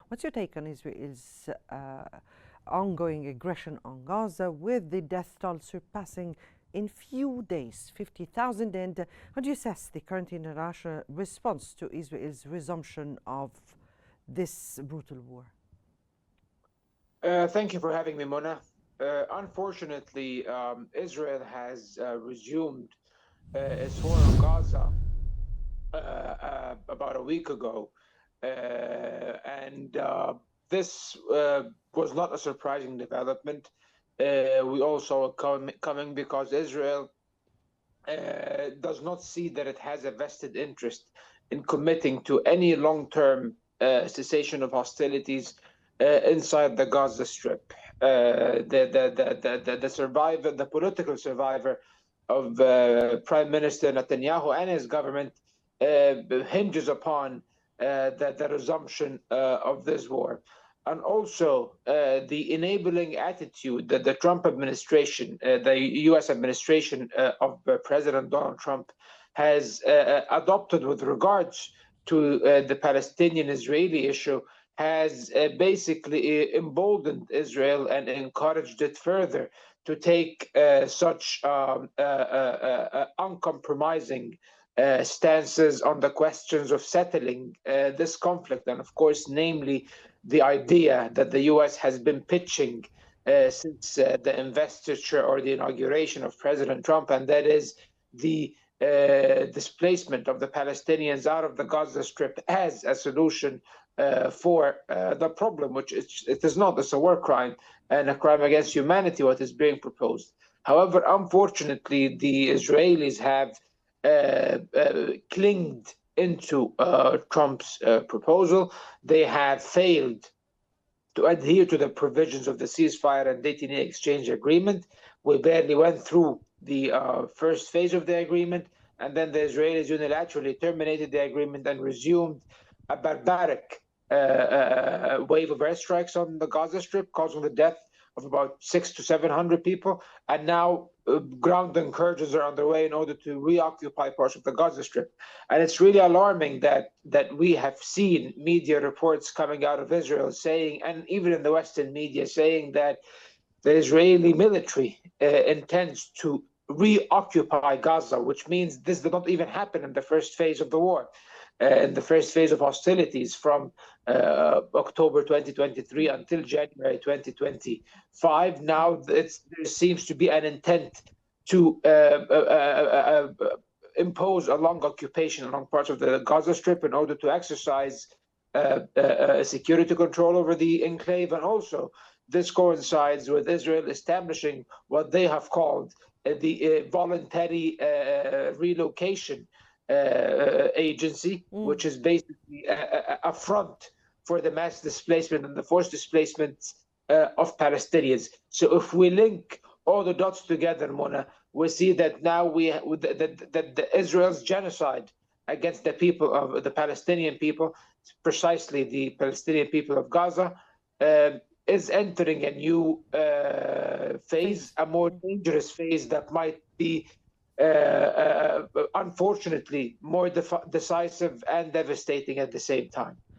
What's your take on Israel's ongoing aggression on Gaza, with the death toll surpassing in few days 50,000? And how do you assess the current international response to Israel's resumption of this brutal war? Thank you for having me, Mona. Unfortunately, Israel has resumed its war on Gaza about a week ago. And this was not a surprising development. We all saw it coming because Israel does not see that it has a vested interest in committing to any long-term cessation of hostilities inside the Gaza Strip. The survivor, the political survivor of Prime Minister Netanyahu and his government hinges upon the resumption of this war. And also the enabling attitude that the Trump administration, the US administration of President Donald Trump has adopted with regards to the Palestinian-Israeli issue has basically emboldened Israel and encouraged it further to take such uncompromising stances on the questions of settling this conflict. And of course, namely, the idea that the US has been pitching since the investiture or the inauguration of President Trump, and that is the displacement of the Palestinians out of the Gaza Strip as a solution for the problem, which it is not. It's a war crime and a crime against humanity, what is being proposed. However, unfortunately, the Israelis have clinged into Trump's proposal. They have failed to adhere to the provisions of the ceasefire and detainee exchange agreement. We barely went through the first phase of the agreement, and then the Israelis unilaterally terminated the agreement and resumed a barbaric wave of airstrikes on the Gaza Strip, causing the death of about 600 to 700 people. And now ground incursions are underway in order to reoccupy parts of the Gaza Strip. And it's really alarming that we have seen media reports coming out of Israel saying, and even in the Western media, saying that the Israeli military intends to reoccupy Gaza, which means this did not even happen in the first phase of the war. In the first phase of hostilities from October 2023 until January 2025. Now there seems to be an intent to impose a long occupation along parts of the Gaza Strip in order to exercise security control over the enclave. And also, this coincides with Israel establishing what they have called the voluntary relocation agency, which is basically a front for the mass displacement and the forced displacement of Palestinians. So if we link all the dots together, Mona, we see that now that Israel's genocide against the people of the Palestinian people, precisely the Palestinian people of Gaza, is entering a new phase, a more dangerous phase that might be unfortunately more decisive and devastating at the same time.